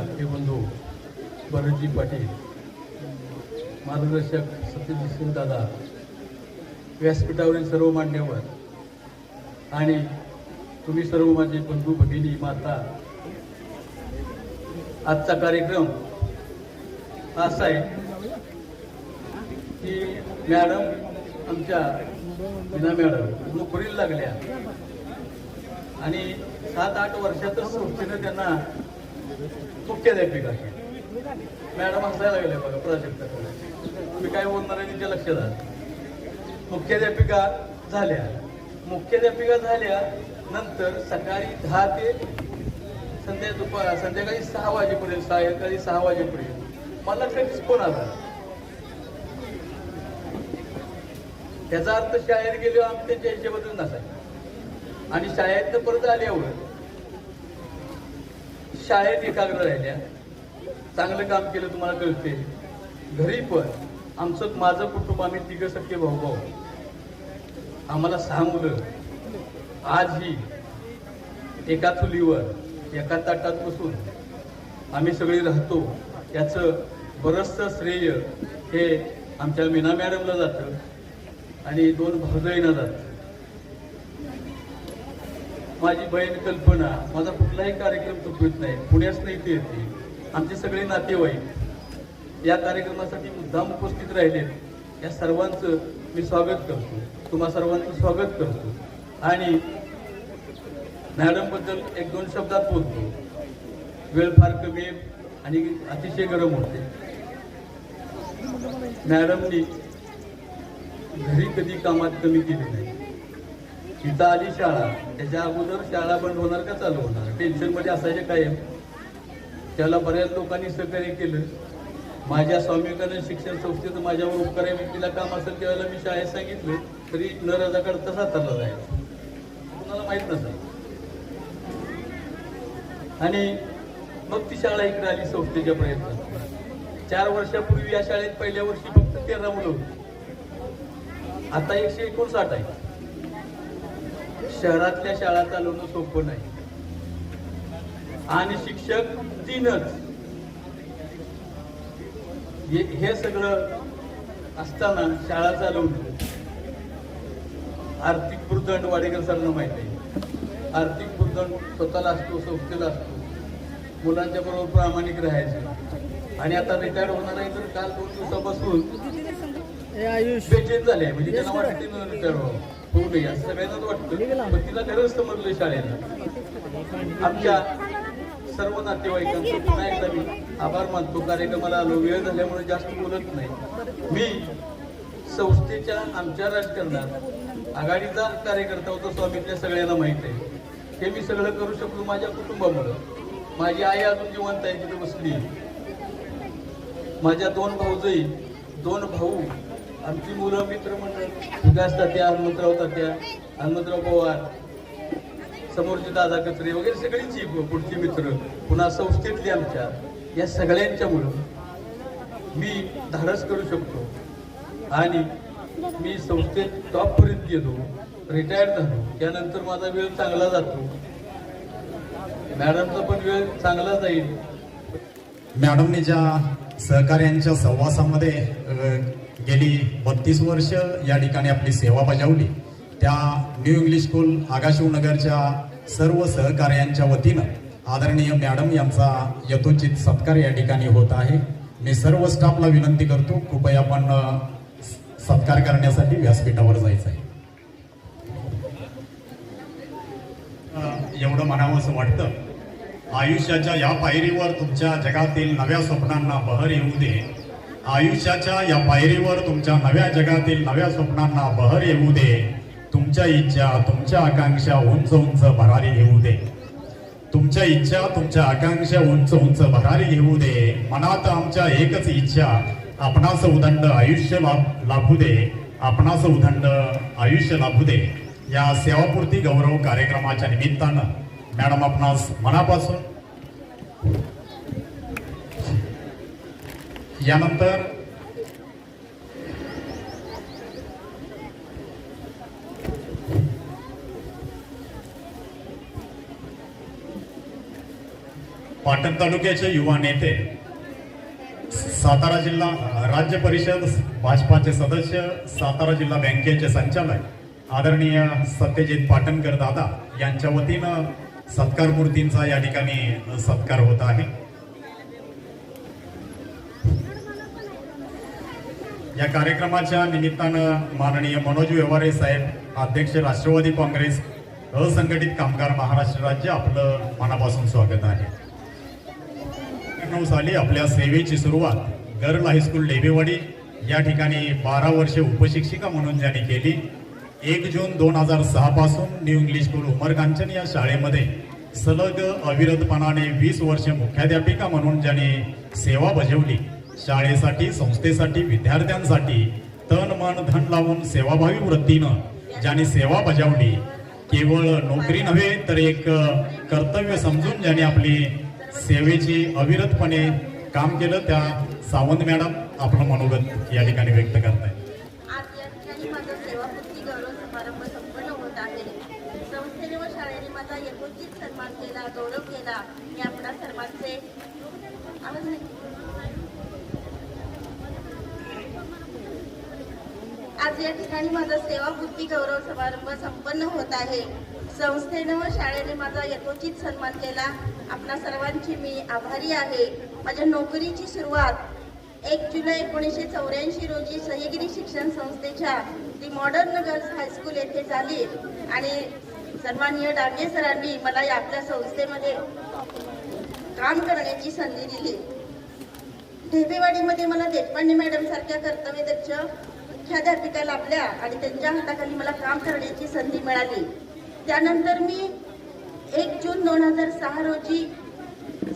धाकटे बंधू भरतजी पाटील, मार्गदर्शक सत्यजित सिंग दादा, व्यासपीठावरील सर्व मान्यवर आणि तुम्ही सर्व माझे बंधू भगिनी माता, आजचा कार्यक्रम असा आहे की मॅडम आमच्या मीना मॅडम नोकरीला लागल्या आणि 7-8 वर्षातच संस्थेनं त्यांना मुख्याध्यापिका केली. मॅडम हसायला लागल्या बघा प्राजक्ताकडे, तुम्ही काय बोलणार आहे तिच्या लक्षात आलं. मुख्याध्यापिका झाल्या नंतर सकाळी 10 ते संध्याकाळी 6 वाजेपर्यंत, सायंकाळी 6 वाजेपर्यंत मला कधीच फोन आला. त्याचा अर्थ शाळेत गेलो आम्ही त्यांच्या ह्याच्याबद्दल नसायचं. आणि शाळेत परत आल्यावर शाळेत एकाग्र राहिल्या, चांगलं काम केलं तुम्हाला कळते. घरी पण माझं कुटुंब, आम्ही 3 सख्खे भाऊ, आम्हाला 6 मुलं. आजही एका चुलीवर एका ताटात बसून आम्ही सगळे राहतो. याचं बरंचसं श्रेय हे आमच्या मीना मॅडमला जातं आणि 2 भाऊजाईंना जातं. माझी बहीण कल्पना, माझा कुठलाही कार्यक्रम चुकवित नाही, पुण्याच नाही ते येते. आमचे सगळे नातेवाईक या कार्यक्रमासाठी मुद्दाम उपस्थित राहिलेत. या सर्वांचं मी स्वागत करतो, तुम्हा सर्वांचं स्वागत करतो आणि मॅडमबद्दल 1-2 शब्दात बोलतो. वेळ फार कमी आहे आणि अतिशय गरम होते. मॅडमनी घरी कधी कामात कमी केली नाही. इथं आली शाळा, त्याच्या अगोदर शाळा बंद होणार का चालू होणार टेन्शनमध्ये असायचे कायम. त्याला बऱ्याच लोकांनी सहकार्य केलं. माझ्या स्वामी विवेकानंद शिक्षण संस्थेचं माझ्यावर उपकार आहे. मी तिला काम असेल त्यावेळेला मी शाळेत सांगितलं तरी न रजा काढता सातारला जायचं, कुणाला माहीत नसायचं. आणि मग ती शाळा इकडे आली संस्थेच्या प्रयत्नात. 4 वर्षापूर्वी या शाळेत पहिल्या वर्षी फक्त 13 मुलं होती, आता 159 आहे. शहरातल्या शाळा चालवणं सोपं नाही आणि शिक्षक 3च. हे सगळं असताना शाळा चालवणं आर्थिक भुर्दंड वाडेकर सरांना माहित आहे. आर्थिक भुर्दंड स्वतःला असतो, संस्थेला असतो. मुलांच्या बरोबर प्रामाणिक राहायचं. आणि आता रिटायर्ड होणार आहे तर काल 2 दिवसापासून बेचैन झाले, म्हणजे त्यांना वाटते रिटायर्ड होऊ नये असं सगळ्यांनाच वाटतं. पण तिला गरज समजलं शाळेला. आमच्या सर्व नातेवाईकांचं पुन्हा एकदा मी आभार मानतो. कार्यक्रमाला आलो, वेळ झाल्यामुळे जास्त बोलत नाही. मी संस्थेच्या आमच्या राजकारणात आघाडीचा कार्यकर्ता होतो, स्वामीतल्या सगळ्यांना माहीत आहे. हे मी सगळं करू शकलो माझ्या कुटुंबामुळं. माझी आई अजून जिवंत आहे, तिथे बसली. माझ्या 2 भाऊजाई, 2 भाऊ, आमची मुलं, मित्रमंडळ, विकास तात्या, हनुमंतराव पवार, समोरचे दादा कचरे वगैरे सगळीची पुढची मित्र, पुन्हा संस्थेतली आमच्या, या सगळ्यांच्यामुळं मी धाडस करू शकतो. आणि मी संस्थेत टॉपपर्यंत गेलो, रिटायर्ड झालो. त्यानंतर माझा वेळ चांगला जातो, मॅडमचा पण वेळ चांगला जाईल. मॅडमने ज्या सहकार्यांच्या सहवासामध्ये गेली 32 वर्ष या ठिकाणी आपली सेवा बजावली, त्या न्यू इंग्लिश स्कूल आगाशिवनगरच्या सर्व सहकार्यांच्या वतीनं आदरणीय मॅडम यांचा यथोचित सत्कार या ठिकाणी होत आहे. मी सर्व स्टाफला विनंती करतो, कृपया आपण सत्कार करण्यासाठी व्यासपीठावर जायचं आहे. एवढं म्हणावंसं वाटतं, आयुष्याच्या या पायरीवर तुमच्या जगातील नव्या स्वप्नांना बहर येऊ दे. आयुष्याच्या या पायरीवर तुमच्या नव्या जगातील नव्या स्वप्नांना बहर येऊ दे. तुमच्या इच्छा, तुमच्या आकांक्षा उंच उंच भरारी घेऊ दे. तुमच्या इच्छा, तुमच्या आकांक्षा उंच उंच भरारी घेऊ दे. मनात आमच्या एकच इच्छा, आपणास उदंड आयुष्य लाभू दे. आपणास उदंड आयुष्य लाभू दे. या सेवापूर्ती गौरव कार्यक्रमाच्या निमित्तानं मॅडम आपणास मनापासून, यानंतर पाटण तालुक्याचे युवा नेते, सातारा जिल्हा राज्य परिषद भाजपाचे सदस्य, सातारा जिल्हा बँकेचे संचालक आदरणीय सत्यजित पाटणकर दादा यांच्या वतीनं सत्कार मूर्तींचा या ठिकाणी सत्कार होत आहे. या कार्यक्रमाच्या निमित्तानं माननीय मनोज व्यवहारे साहेब, अध्यक्ष राष्ट्रवादी काँग्रेस असंघटित कामगार महाराष्ट्र राज्य, आपलं मनापासून स्वागत आहे. 1999 साली आपल्या सेवेची सुरुवात गर्ल हायस्कूल लेबेवाडी या ठिकाणी 12 वर्षे उपशिक्षिका म्हणून ज्यांनी केली. 1 जून 2006 पासून न्यू इंग्लिश स्कूल उमरकांचन या शाळेमध्ये सलग अविरतपणाने 20 वर्षे मुख्याध्यापिका म्हणून ज्यांनी सेवा बजावली. शाळेसाठी, संस्थेसाठी, विद्यार्थ्यांसाठी तन मन धन लावून सेवाभावी वृत्तीनं ज्यांनी सेवा बजावली. केवळ नोकरी नव्हे तर एक कर्तव्य समजून ज्यांनी आपली सेवेची अविरतपणे काम केलं, त्या सावंत मॅडम आपलं मनोगत या ठिकाणी व्यक्त करताय. आज या ठिकाणी माझा सेवापूर्ती गौरव समारंभ संपन्न होत आहे. संस्थेने व शाळेने माझा यथोचित सन्मान केला, गौरव केला. मी आपणा सर्वांचे आज या ठिकाणी माझा सेवापूर्ती गौरव समारंभ संपन्न होत आहे. संस्थेने व शाळेने माझा यथोचित सन्मान केला. आपणा सर्वांची मी आभारी आहे. माझ्या नोकरीची सुरुवात 1 जुलै 1984 रोजी सह्यागिरी शिक्षण संस्थेच्या दी मॉडर्न गर्ल्स हायस्कूल येथे झाली आणि सन्माननीय डांगे सरांनी मला आपल्या संस्थेमध्ये काम करण्याची संधी दिली. ढेपेवाडीमध्ये मला देशपांडे मॅडम सारख्या कर्तव्यदक्ष मुख्याध्यापिका लाभल्या आणि त्यांच्या हाताखाली मला काम करण्याची संधी मिळाली. त्यानंतर मी 1 जून 2006 रोजी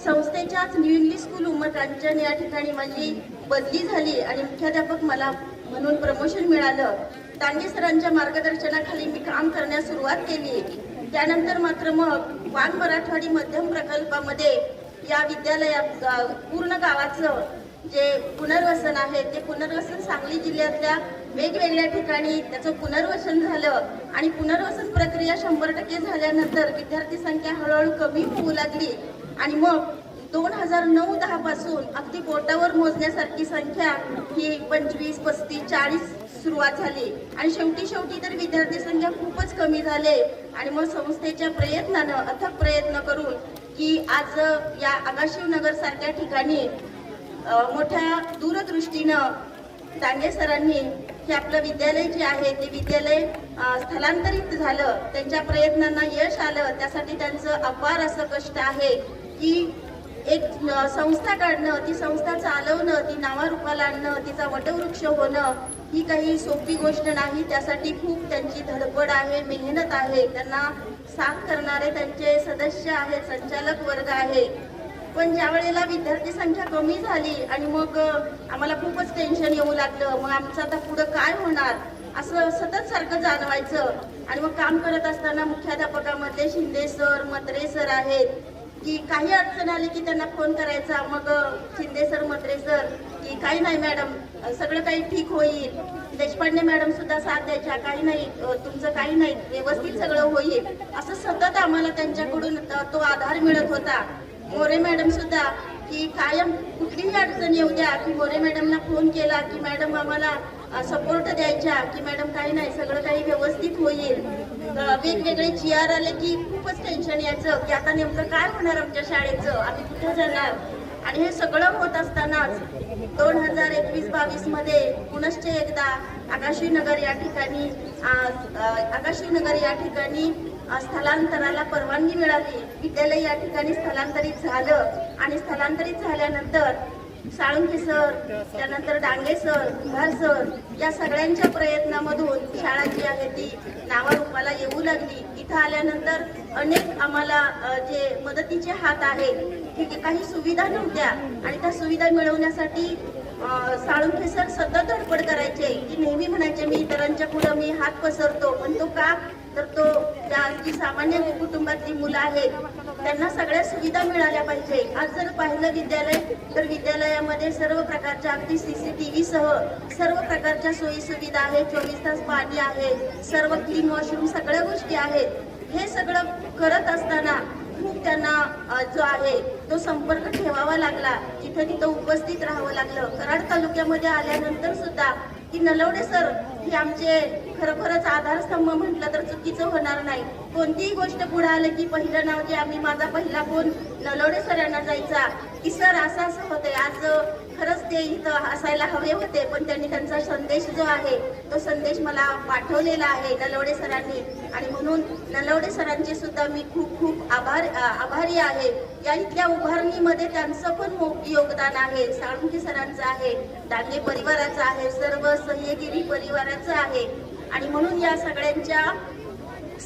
संस्थेच्याच न्यू इंग्लिश स्कूल उमरकांचन या ठिकाणी माझी बदली झाली आणि मुख्याध्यापक मला म्हणून प्रमोशन मिळालं. दांगे सरांच्या मार्गदर्शनाखाली मी काम करण्यास सुरुवात केली. त्यानंतर मात्र मग वाघ मराठवाडी मध्यम प्रकल्पामध्ये या विद्यालयात पूर्ण गावाचं जे पुनर्वसन आहे ते पुनर्वसन सांगली जिल्ह्यातल्या वेगवेगळ्या ठिकाणी त्याचं पुनर्वसन झालं आणि पुनर्वसन प्रक्रिया 100% झाल्यानंतर विद्यार्थी संख्या हळूहळू कमी होऊ लागली आणि मग 2009-10 पासून अगदी बोटावर मोजण्यासारखी संख्या ही 25, 35, 40 सुरुवात झाली आणि शेवटी तर विद्यार्थी संख्या खूपच कमी झाले आणि मग संस्थेच्या प्रयत्नानं, अथक प्रयत्न करून की आज या आगाशिवनगर सारख्या ठिकाणी मोठ्या दूरदृष्टीनं दांगे सरांनी हे आपलं विद्यालय जे आहे ते विद्यालय स्थलांतरित झालं. त्यांच्या प्रयत्नांना यश आलं. त्यासाठी त्यांचं अपार असं कष्ट आहे की एक संस्था काढणं, ती संस्था चालवणं, ती नावारूपाला आणणं, तिचा वटवृक्ष होणं ही काही सोपी गोष्ट नाही. त्यासाठी खूप त्यांची धडपड आहे, मेहनत आहे. त्यांना साथ करणारे त्यांचे सदस्य आहेत, संचालक वर्ग आहे. पण ज्या वेळेला विद्यार्थी संख्या कमी झाली आणि मग आम्हाला खूपच टेन्शन येऊ लागलं. मग आमचं आता पुढं काय होणार असं सतत सारखं जाणवायचं आणि मग काम करत असताना मुख्याध्यापकामध्ये शिंदे सर, म्हात्रे सर आहेत की काही अडचण आली की त्यांना फोन करायचा. मग शिंदे सर, म्हात्रे सर की काही नाही मॅडम, सगळं काही ठीक होईल. देशपांडे मॅडम सुद्धा साथ द्यायच्या, काही नाही, तुमचं काही नाही, व्यवस्थित सगळं होईल. असं सतत आम्हाला त्यांच्याकडून तो आधार मिळत होता. मोरे मॅडम सुद्धा की कायम कुठलीही अडचण येऊ द्या की मोरे मॅडमना फोन केला की मॅडम आम्हाला सपोर्ट द्यायच्या की मॅडम काही नाही, सगळं काही व्यवस्थित होईल. वेगवेगळे GR आले की खूपच टेन्शन यायचं की आता नेमकं काय होणार आमच्या शाळेचं, आम्ही कुठं जाणार. आणि हे सगळं होत असतानाच 2021-22 मध्ये पुनश्च एकदा आगाशिवनगर या ठिकाणी स्थलांतराला परवानगी मिळाली. विद्यालय या ठिकाणी स्थलांतरित झालं आणि स्थलांतरित झाल्यानंतर साळुंखे सर, त्यानंतर डांगे सर, कुंभार सर या सगळ्यांच्या प्रयत्नामधून शाळा जी आहे ती नावारूपाला येऊ लागली. इथं आल्यानंतर अनेक आम्हाला जे मदतीचे हात आहेत की काही सुविधा नव्हत्या आणि त्या सुविधा मिळवण्यासाठी साळुंखे सर सतत धडपड करायचे की नेहमी म्हणायचे मी इतरांच्या पुढं मी हात पसरतो. पण तो का, तर तो त्या जी सामान्य कुटुंबातली मुलं आहेत त्यांना सगळ्या सुविधा मिळाल्या पाहिजे. आज जर पाहिलं विद्यालय तर विद्यालयामध्ये सर्व प्रकारच्या अगदी CCTV सह सर्व प्रकारच्या सोयी सुविधा आहेत. 24 तास पाणी आहे, सर्व क्लीन वॉशरूम, सगळ्या गोष्टी आहेत. हे सगळं करत असताना खूप त्यांना जो आहे तो संपर्क ठेवावा लागला, जिथं तिथं उपस्थित राहावं लागलं. कराड तालुक्यामध्ये आल्यानंतर सुद्धा की नलवडे सर ही आमचे खरोखरच आधारस्तंभ म्हटलं तर चुकीचं होणार नाही. कोणतीही गोष्ट पुढे आलं की पहिलं नाव जे आम्ही, माझा पहिला फोन नलवडे सर यांना जायचा की सर असं असं होतंय. आज खरंच ते इथं असायला हवे होते, पण त्यांनी त्यांचा संदेश जो आहे तो संदेश मला पाठवलेला आहे नलवडे सरांनी, आणि म्हणून नलवडे सरांचे सुद्धा मी खूप खूप आभारी आहे. या इथल्या उभारणीमध्ये त्यांचं पण योगदान आहे, साळुंखे सरांचं आहे, डांगे परिवाराचं आहे, सर्व सह्यागिरी परिवाराचं आहे. आणि म्हणून या सगळ्यांच्या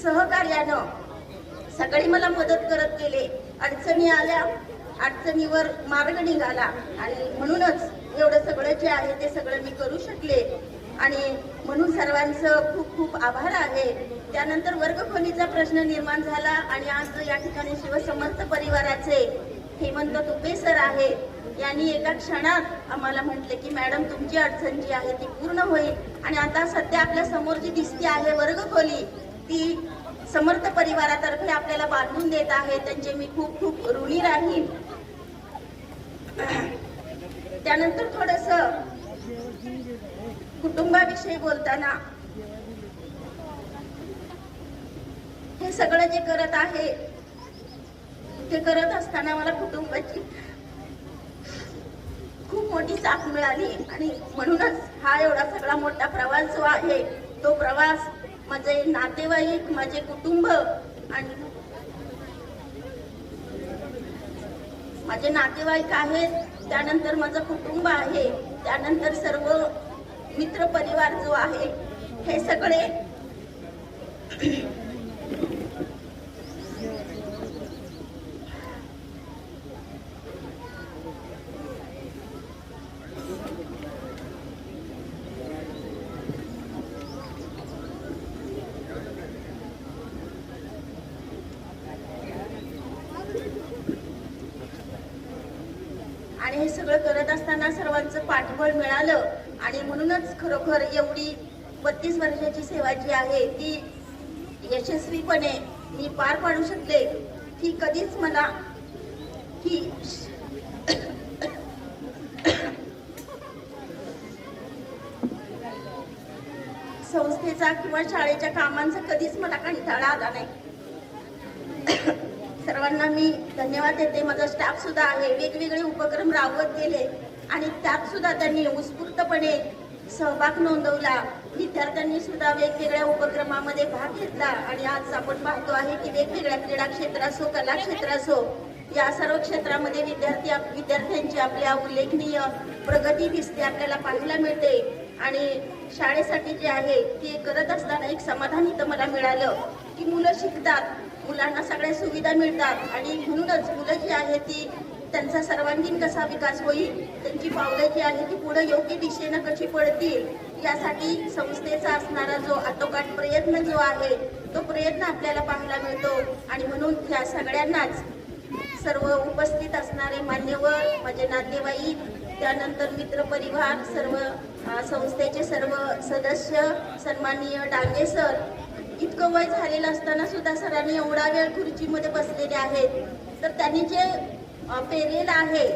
सहकार्यानं सगळे मला मदत करत गेले. अडचणी आल्या, अडचणीवर मार्ग निघाला, आणि म्हणूनच एवढं सगळं जे आहे ते सगळं मी करू शकले. आणि म्हणून सर्वांचं खूप खूप आभार आहे. त्यानंतर वर्गखोलीचा प्रश्न निर्माण झाला, आणि आज या ठिकाणी शिवसमर्थ परिवाराचे हेमंत तुपे सर आहे, यांनी एका क्षणात आम्हाला म्हटले की मॅडम तुमची अडचण जी आहे ती पूर्ण होईल. आणि आता सध्या आपल्या समोर जी दिसते आहे वर्गखोली, ती समर्थ परिवारातर्फे आपल्याला बांधून देत आहे. त्यांचे मी खूप खूप ऋणी राहीन. त्यानंतर थोडस कुटुंबाविषयी बोलताना, हे सगळं जे करत आहे ते करत असताना मला कुटुंबाची खूप मोठी साथ मिळाली. आणि म्हणूनच हा एवढा सगळा मोठा प्रवास जो आहे तो प्रवास माझे नातेवाईक, माझे कुटुंब आणि माझे नातेवाईक आहेत, त्यानंतर माझं कुटुंब आहे, त्यानंतर सर्व मित्र परिवार जो आहे, हे सगळे आणि हे सगळं करत असताना सर्वांचं पाठबळ मिळालं. आणि म्हणूनच खरोखर एवढी 32 वर्षाची सेवा जी आहे ती यशस्वीपणे मी पार पाडू शकले. ही कधीच मला ही संस्थेचा किंवा शाळेच्या कामांचा कधीच मला कंटाळा आला नाही. सर्वांना मी धन्यवाद देते. माझा स्टाफ सुद्धा आहे, वेगवेगळे उपक्रम राबवत गेले आणि त्यात सुद्धा त्यांनी उत्स्फूर्तपणे सहभाग नोंदवला. विद्यार्थ्यांनी सुद्धा वेगवेगळ्या उपक्रमामध्ये भाग घेतला. आणि आज आपण पाहतो आहे की वेगवेगळ्या क्रीडा क्षेत्र असो, कला क्षेत्र असो, या सर्व क्षेत्रामध्ये विद्यार्थ्यांची आपल्या उल्लेखनीय प्रगती दिसते, आपल्याला पाहायला मिळते. आणि शाळेसाठी जे आहे ते करत असताना एक समाधान इथं मला मिळालं की मुलं शिकतात, मुलांना सगळ्या सुविधा मिळतात. आणि म्हणूनच मुलं जी आहे ती त्यांचा सर्वांगीण कसा विकास होईल, त्यांची पावलं जी आहे ती पुढे योग्य दिशेनं कशी पडतील, यासाठी संस्थेचा असणारा जो आटोकाट प्रयत्न जो आहे तो प्रयत्न आपल्याला पाहायला मिळतो. आणि म्हणून या सगळ्यांनाच, सर्व उपस्थित असणारे मान्यवर, माझे नातेवाईक, त्यानंतर मित्रपरिवार, सर्व संस्थेचे सर्व सदस्य, सन्माननीय डांगे सर, इतकं वय झालेलं असताना सुद्धा सरांनी एवढा वेळ खुर्चीमध्ये बसलेले आहेत. तर त्यांनी जे पेरलेलं आहे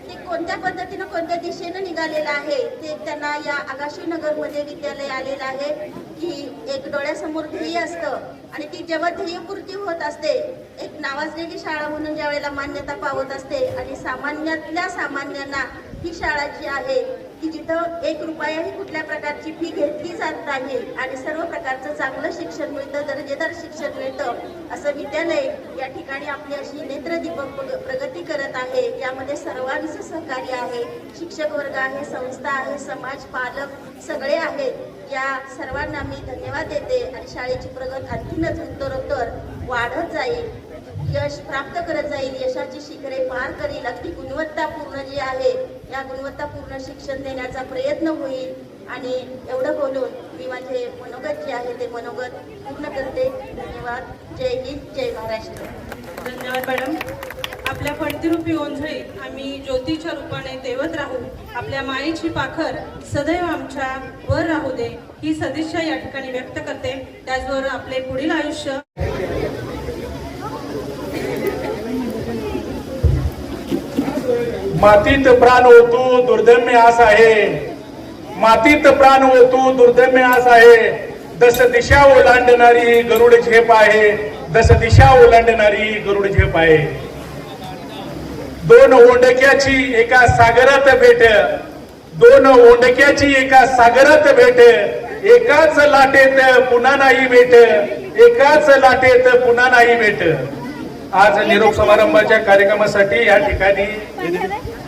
ते कोणत्या पद्धतीनं, कोणत्या दिशेनं निघालेलं आहे ते त्यांना या आगाशीनगरमध्ये विद्यालय आलेलं आहे की एक डोळ्यासमोर ध्येय असतं. आणि ती जेव्हा ध्येयपूर्ती होत असते, एक नावाजलेली शाळा म्हणून ज्या वेळेला मान्यता पावत असते, आणि सामान्यातल्या सामान्यांना ही शाळा जी आहे की जिथं 1 रुपयाही कुठल्या प्रकारची फी घेतली जात नाही आणि सर्व प्रकारचं चांगलं शिक्षण मिळतं, दर्जेदार शिक्षण मिळतं, असं विद्यालय या ठिकाणी आपली अशी नेत्रदीपक प्रगती करत आहे. यामध्ये सर्वांचं सहकार्य आहे, शिक्षक वर्ग आहे, संस्था आहे, समाज, पालक सगळे आहेत. या सर्वांना मी धन्यवाद देते. आणि शाळेची प्रगती आणखीनच उत्तरोत्तर वाढत जाईल, यश प्राप्त करत जाईल, यशाची शिखरे पार करील. अगदी गुणवत्तापूर्ण जे आहे या गुणवत्तापूर्ण शिक्षण देण्याचा प्रयत्न होईल. आणि एवढं बोलून मी माझे मनोगत जे आहे ते मनोगत पूर्ण करते. धन्यवाद. जय हिंद, जय महाराष्ट्र. धन्यवाद मॅडम. आपल्या फडतीरूपी ओंझळीत आम्ही ज्योतीच्या रूपाने तेवत राहू. आपल्या मायेची पाखर सदैव आमच्या वर राहू दे, ही सदिच्छा या ठिकाणी व्यक्त करते. त्याचबरोबर आपले पुढील आयुष्य मातीत प्राण ओतू दुर्दम्य आस आहे, मातीत प्राण ओतू दुर्दम्य आस आहे, दस दिशा ओलांडणारी गरुड झेप आहे, दस दिशा ओलांडणारी गरुड झेप आहे. दोन ओंडक्याची एका सागरात भेट, दोन ओंडक्याची एका सागरात भेट, एकाच लाटेत पुन्हा नाही भेट, एकाच लाटेत पुन्हा नाही भेट. आज निरोप समारंभाच्या कार्यक्रमासाठी या ठिकाणी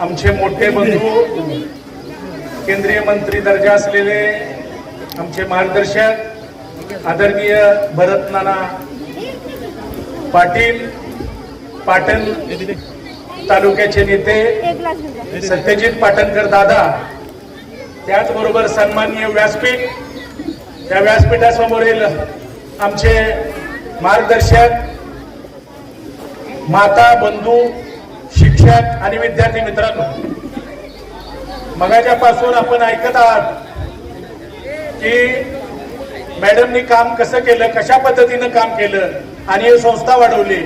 आमचे मोठे बंधू, केंद्रीय मंत्री दर्जा असलेले आमचे मार्गदर्शक आदरणीय भरत नाना पाटील, पाटण तालुक्याचे नेते सत्यजित पाटणकर दादा, त्याचबरोबर सन्माननीय व्यासपीठ, त्या व्यासपीठासमोरील आमचे मार्गदर्शक, माता, बंधू, शिक्षक आणि विद्यार्थी मित्रांनो, मगाच्यापासून आपण ऐकत आहात की मॅडमनी काम कसं केलं, कशा पद्धतीनं काम केलं आणि ही संस्था वाढवली.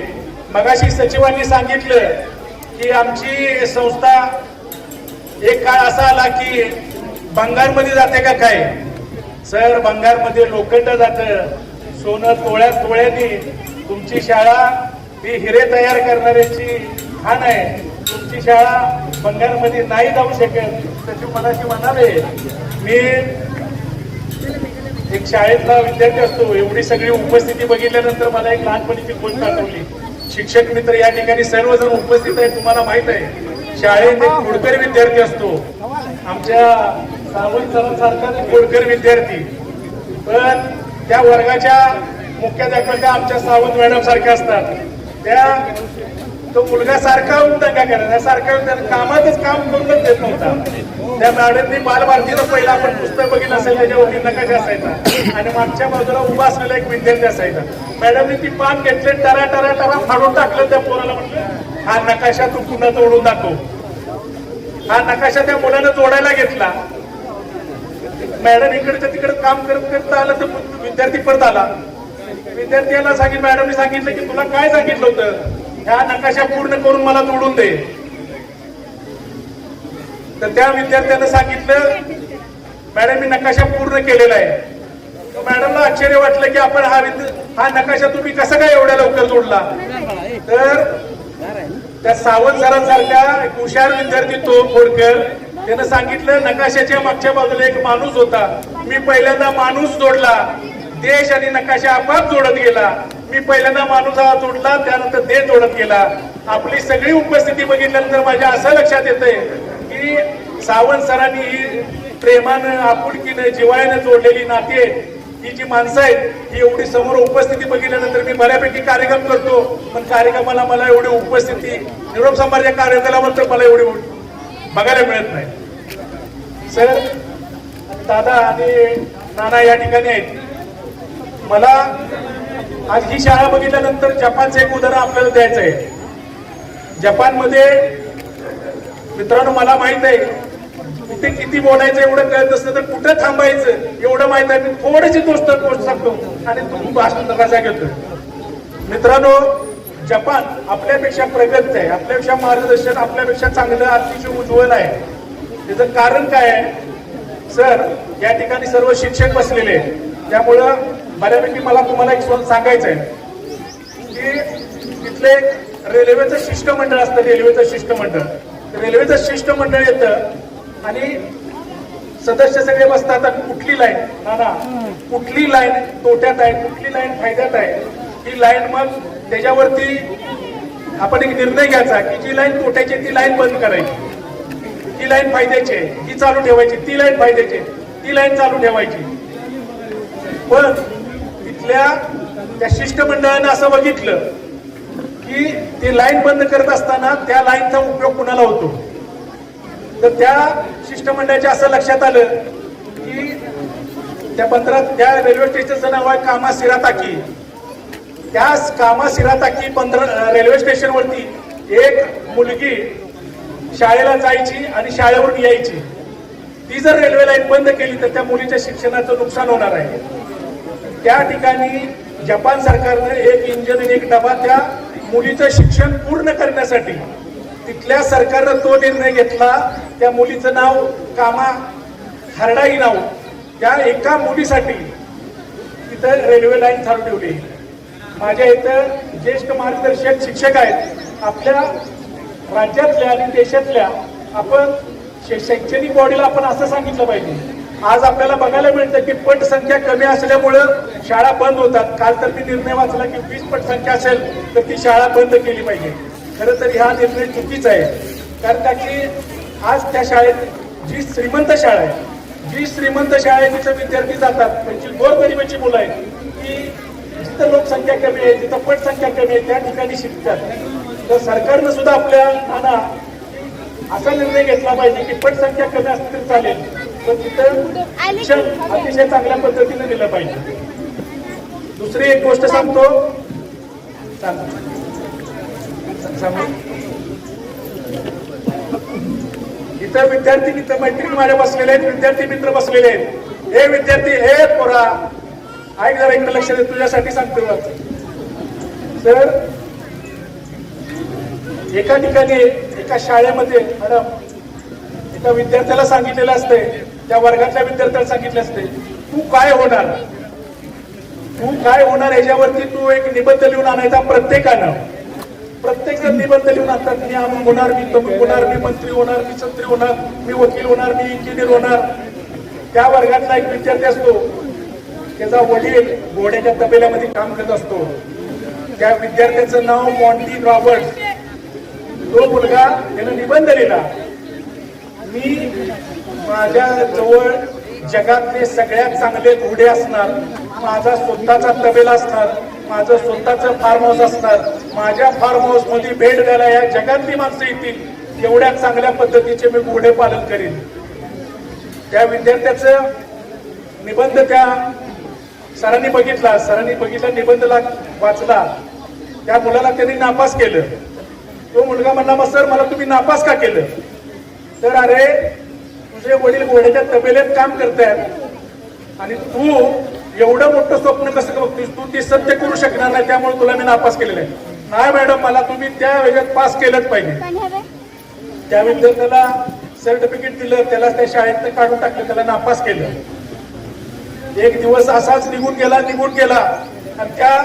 मगाशी सचिवांनी सांगितलं की आमची संस्था एक काळ असा आला की बंगारमध्ये जाते का काय. सर, बंगारमध्ये लोखंड जातं, सोनं तोळ्यात तोळ्यानी. तुमची शाळा ही हिरे तयार करणाऱ्याची खाण आहे, तुमची शाळा बंगारमध्ये नाही जाऊ शकत. सचिव मनाशी म्हणाले, मी एक शाळेतला विद्यार्थी असतो, एवढी सगळी उपस्थिती बघितल्यानंतर मला एक लहानपणीची गोष्ट आठवली. शिक्षक मित्र या ठिकाणी सर्वजण उपस्थित आहे, तुम्हाला माहित आहे शाळेत एक खोडकर विद्यार्थी असतो, आमच्या सावंत सरांसारखा खोडकर विद्यार्थी. पण त्या वर्गाच्या मुख्याध्यापिका आमच्या सावंत मॅडम सारख्या असतात. त्या तो मुलगा सारखा होऊन दंगा करायचा, सारखा कामातच काम करूनच देत नव्हता. त्या मॅडमनी बालभारतीचं पहिलं आपण पुस्तक बघितलं असेल, त्याच्यावरती नकाशा असायचा आणि मागच्या बाजूला उभा असलेला एक विद्यार्थी असायचा. मॅडमनी ती पान घेतले, टरा टरा टरा फाडून टाकलं. त्या पोराला म्हटलं, हा नकाशा तू पुन्हा तोडून दाखव. हा नकाशा त्या मुलानं जोडायला घेतला. मॅडम इकडच्या तिकडे काम करत करत आलं तर विद्यार्थी परत आला. विद्यार्थ्याला सांगितलं, मॅडमने सांगितलं की तुला काय सांगितलं होतं, ह्या नकाशा पूर्ण करून मला तोडून दे. तर त्या विद्यार्थ्यानं सांगितलं, मॅडम मी नकाशा पूर्ण केलेला आहे. मॅडमला आश्चर्य वाटलं की आपण हा नकाशा तुम्ही कसा काय एवढ्या लवकर जोडला. तर त्या सावंत सरांसारख्या हुशार विद्यार्थी तो खोडकर, त्यानं सांगितलं नकाशाच्या मागच्या बाजूला एक माणूस होता, मी पहिल्यांदा माणूस जोडला, देश आणि नकाशा आपाप जोडत गेला. मी पहिल्यांदा माणूस हा जोडला, त्यानंतर देश जोडत गेला. आपली सगळी उपस्थिती बघितल्यानंतर माझ्या असं लक्षात येतंय की सावंत सरांनी ही प्रेमानं, आपुलकीनं, जिव्हाळ्यानं जोडलेली नाती आहेत. ही जी माणसं आहेत ही एवढी समोर उपस्थिती बघितल्यानंतर मी बऱ्यापैकी कार्यक्रम करतो, पण कार्यक्रमाला मला एवढी उपस्थिती, निरोप समारंभाच्या कार्यक्रमानंतर मला एवढी बघायला मिळत नाही. सर, दादा आणि नाना या ठिकाणी आहेत. मला आज ही शाळा बघितल्यानंतर जपानचं एक उदाहरण आपल्याला द्यायचं आहे. जपानमध्ये मित्रांनो, मला माहित आहे कुठे किती बोलायचं एवढं कळत नसतं तर कुठं थांबायचं एवढं माहित आहे. मी थोडीशी गोष्ट सांगतो आणि तुम्ही भाषण नकाशा घेतो. मित्रांनो, जपान आपल्यापेक्षा प्रगत आहे, आपल्यापेक्षा मार्गदर्शन, आपल्यापेक्षा चांगलं, अतिशय उज्ज्वल आहे. त्याचं कारण काय आहे. सर, या ठिकाणी सर्व शिक्षक बसलेले आहेत, त्यामुळं बऱ्यापैकी मला तुम्हाला एक सांगायचं आहे की तिथले रेल्वेचं शिष्टमंडळ असतं. रेल्वेचं शिष्टमंडळ येतं आणि सदस्य सगळे बसतात. कुठली लाईन ना कुठली लाईन तोट्यात आहे, कुठली लाईन फायद्यात आहे, ही लाईन मग त्याच्यावरती आपण एक निर्णय घ्यायचा की जी लाईन तोट्याची ती लाईन बंद करायची, ती लाईन फायद्याची आहे ती चालू ठेवायची, ती लाईन फायद्याची ती लाईन चालू ठेवायची. पण तिथल्या त्या शिष्टमंडळानं असं बघितलं की ती लाईन बंद करत असताना त्या लाईनचा उपयोग कुणाला होतो. तर त्या शिष्टमंडळाच्या असं लक्षात आलं की त्या रेल्वे स्टेशनचं नाव आहे कामासिराताकी. त्या कामासिराताकी रेल्वे स्टेशनवरती एक मुलगी शाळेला जायची आणि शाळेवरून यायची. ती जर रेल्वे लाईन बंद केली तर त्या मुलीच्या शिक्षणाचं नुकसान होणार आहे. त्या ठिकाणी जपान सरकारनं एक इंजिन आणि एक डबा त्या मुलीचं शिक्षण पूर्ण करण्यासाठी तिथल्या सरकारनं तो निर्णय घेतला. त्या मुलीचं नाव कामा हरडाई नाव, त्या एका मुलीसाठी तिथं रेल्वे लाईन चालू ठेवली. माझ्या इथं ज्येष्ठ मार्गदर्शक शिक्षक आहेत. आपल्या राज्यातल्या आणि देशातल्या आपण शैक्षणिक बॉडीला आपण असं सांगितलं पाहिजे. आज आपल्याला बघायला मिळतं की पटसंख्या कमी असल्यामुळं शाळा बंद होतात. काल तर मी निर्णय वाचला की 20 पटसंख्या असेल तर ती शाळा बंद केली पाहिजे. खरं तर हा निर्णय चुकीचा आहे. कारण का की आज त्या शाळेत जी श्रीमंत शाळा आहे, जी श्रीमंत शाळा आहे तिथं विद्यार्थी जातात, त्यांची गोरगरिबाची मुलं आहेत की जिथं लोकसंख्या कमी आहे, जिथं पटसंख्या कमी आहे त्या ठिकाणी शिकतात. तर सरकारनं सुद्धा आपल्या नाना असा निर्णय घेतला पाहिजे की पटसंख्या कमी असली तरी चालेल, तर तिथं शिक्षण अतिशय चांगल्या पद्धतीने दिलं पाहिजे. दुसरी एक गोष्ट सांगतो, इथं विद्यार्थी मित्र मैत्रिणी माझ्या बसलेले आहेत, विद्यार्थी मित्र बसलेले आहेत. हे विद्यार्थी, हे पोरा ऐक जरा इकडे लक्ष दे, तुझ्यासाठी सांगतो. सर एका ठिकाणी एका शाळेमध्ये मॅडम एका विद्यार्थ्याला सांगितलेलं असते, त्या वर्गातल्या विद्यार्थ्याला सांगितलं असते तू काय होणार, तू काय होणार याच्यावरती तू एक निबंध लिहून आणायचा. प्रत्येक जण निबंध लिहून आणतात. मी आम्ही होणार, मी तमुक होणार, मी मंत्री होणार, मी संत्री होणार, मी वकील होणार, मी इंजिनियर होणार. त्या वर्गातला एक विद्यार्थी असतो, त्याचा वडील घोड्याच्या तबेल्यामध्ये काम करत असतो. त्या विद्यार्थ्याचं नाव मॉन्टी रॉबर्ट्स. तो मुलगा त्यानं निबंध लिहिला, मी माझ्या जवळ जगातले सगळ्यात चांगले घोडे असणार, माझा स्वतःचा तबेला असणार, माझं स्वतःचं फार्म हाऊस असणार, माझ्या फार्म हाऊस मध्ये भेट द्यायला या जगातली माणसं येतील, एवढ्या चांगल्या पद्धतीचे मी घोडे पालन करीन. त्या विद्यार्थ्याचं निबंध त्या सरांनी बघितला, निबंधला वाचला. त्या मुलाला त्यांनी नापास केलं. तो मुलगा म्हणला, मग सर मला तुम्ही नापास का केलं? तर अरे तुझे वडील घोड्याच्या तबेल्यात काम करतायत आणि तू एवढं मोठं स्वप्न कसं बघतोस, तू ते सत्य करू शकणार नाही, त्यामुळे तुला मी नापास केलेलं आहे. नाही मॅडम, मला तुम्ही त्या वेळेत पास केलंच पाहिजे. त्या विद्यार्थ्याला सर्टिफिकेट दिलं, त्याला त्या शाळेत काढून टाकलं, त्याला नापास केलं. एक दिवस असाच निघून गेला आणि त्या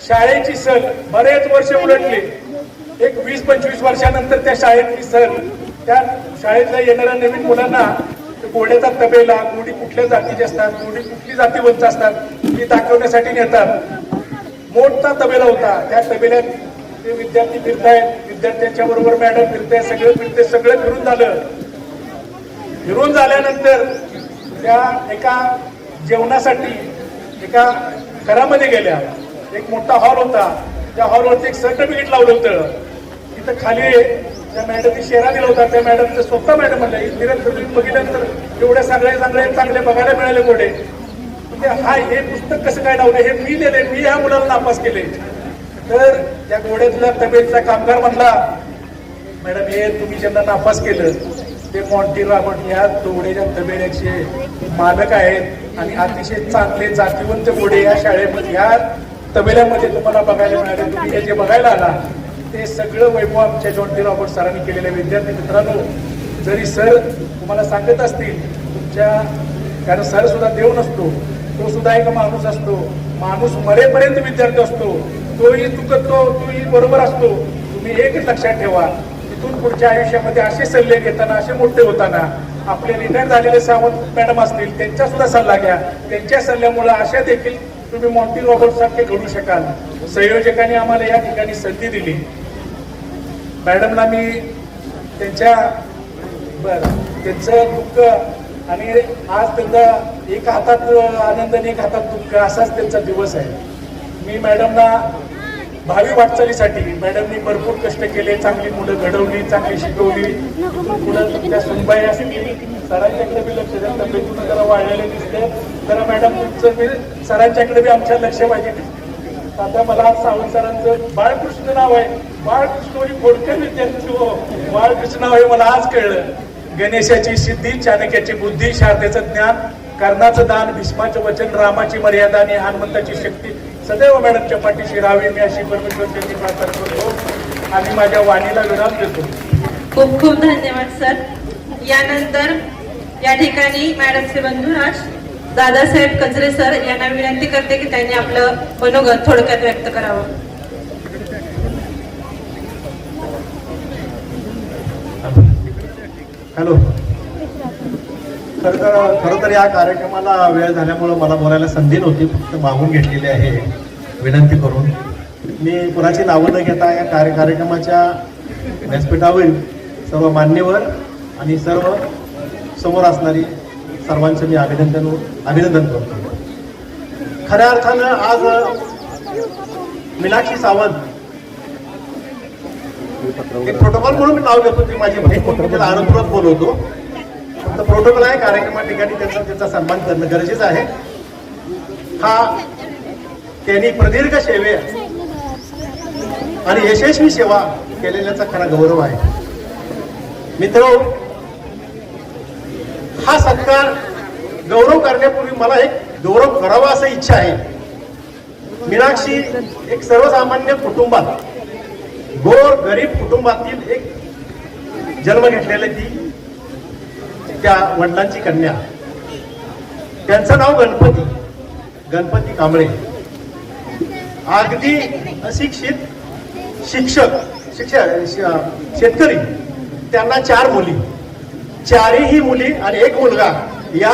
शाळेची सहल बरेच वर्ष उलटली. एक 20-25 वर्षानंतर त्या शाळेतली सहल त्या शाळेतल्या येणाऱ्या नवीन मुलांना घोड्याचा तबेला, घोडी कुठल्या जातीचे असतात, घोडी कुठली जातीवंत असतात ही दाखवण्यासाठी नेतात. मोठा तबेला होता. त्या तबेल्यात ते विद्यार्थी फिरतायत, विद्यार्थ्यांच्या बरोबर मॅडम फिरताय, सगळं फिरून झालं. फिरून झाल्यानंतर त्या एका जेवणासाठी एका घरामध्ये गेल्या. एक मोठा हॉल होता, त्या हॉलवरती एक सर्टिफिकेट लावलं होतं. तिथं खाली त्या मॅडमनी शेरा दिला होता. त्या मॅडमचं स्वतः मॅडम म्हणलं, बघितल्यानंतर एवढ्या चांगले बघायला मिळाले घोडे. म्हणजे हे पुस्तक कसं काय लावलं, हे मी दिले, मी ह्या मुलाला नापास केले. तर त्या घोड्यातल्या तबेलचा कामगार म्हणला, मॅडम हे तुम्ही ज्यांना नापास केलं ते मॉन्टी रॉबर्ट या घोड्याच्या तबेल्याचे मालक आहेत आणि अतिशय चांगले जातीवंत घोडे या शाळेमध्ये, या तबेल्यामध्ये तुम्हाला बघायला मिळाले. तुम्ही हे जे बघायला आला ते सगळं वैभव आमच्या मॉन्टी रॉबर्ट सरांनी केलेलं. विद्यार्थी मित्रांनो, जरी सर तुम्हाला सांगत असतील तुमच्या, कारण सर सुद्धा देव नसतो, तो सुद्धा एक माणूस असतो. माणूस मरेपर्यंत विद्यार्थी असतो, तोही चुकतो, तोही बरोबर असतो. तुम्ही एक लक्षात ठेवा, तिथून पुढच्या आयुष्यामध्ये असे सल्ले घेताना, असे मोठे होताना आपले रिटायर झालेले सावंत मॅडम असतील त्यांचा सुद्धा सल्ला घ्या. त्यांच्या सल्ल्यामुळे अशा देखील तुम्ही मॉन्टी रॉबर्ट सारखे घडू शकाल. संयोजकांनी आम्हाला या ठिकाणी संधी दिली. मॅडमला मी त्यांचं दुःख आणि आज त्यांचा एक हातात आनंद आणि एक हातात दुःख असाच त्यांचा दिवस आहे. मी मॅडमला भावी वाटचालीसाठी मॅडमनी भरपूर कष्ट केले, चांगली मुलं घडवली, चांगली शिकवली. पुढे तुमच्या सुनबाई असतील, सरांच्याकडे बी लक्ष द्या, तब्येतून जरा वाढलेले दिसते, जरा मॅडम तुमचं मी सरांच्याकडे बी आमच्या लक्ष पाहिजे. आता मला आज सावंत सरांचं बाळकृष्ण नाव आहे. बाळकृष्ण खोडकर विद्यार्थी हो, बाळकृष्ण नाव आहे मला आज कळलं. गणेशाची सिद्धी, चाणक्याची बुद्धी, शारदेचं ज्ञान, कर्णाचं दान, भीष्माचं वचन, रामाची मर्यादा आणि हनुमंताची शक्ती सदैव मॅडमच्या पाठीशी राहावी मी अशी परमेश्वर त्यांची प्रार्थना करतो आणि माझ्या वाणीला विराम देतो. खूप खूप धन्यवाद सर. यानंतर या ठिकाणी मॅडमचे बंधुराज दादासाहेब कचरे सर यांना विनंती करते की त्यांनी आपलं मनोगत थोडक्यात व्यक्त करावं. हॅलो. खरं तर या कार्यक्रमाला वेळ झाल्यामुळं मला बोलायला संधी नव्हती, फक्त मागून घेतलेली आहे विनंती करून. मी कुणाची नावं न घेता या कार्यक्रमाच्या व्यासपीठावर सर्व मान्यवर आणि सर्व समोर असणारी सर्वांचं मी अभिनंदन करतो. खऱ्या अर्थानं आज मीनाक्षी सावंत एक प्रोटोकॉल म्हणून मी नाव घेतो, ती माझी बहीण म्हणून त्याला आनंदपूर्वक बोलवतो. फक्त प्रोटोकॉल आहे, कार्यक्रमा ठिकाणी त्यांचा सन्मान करणं गरजेचं आहे. हा त्यांनी प्रदीर्घ सेवे आणि यशस्वी सेवा केलेल्याचा खरा गौरव आहे. मित्र, हा सत्कार गौरव करण्यापूर्वी मला एक गौरव करावा असं इच्छा आहे. मीनाक्षी एक सर्वसामान्य कुटुंबात, गोर गरीब कुटुंबातील एक जन्म घेतलेली ती त्या वडिलांची कन्या. त्यांचं नाव गणपती कांबळे. अगदी अशिक्षित शेतकरी. त्यांना 4 मुली, 4ही मुली आणि 1 मुलगा. या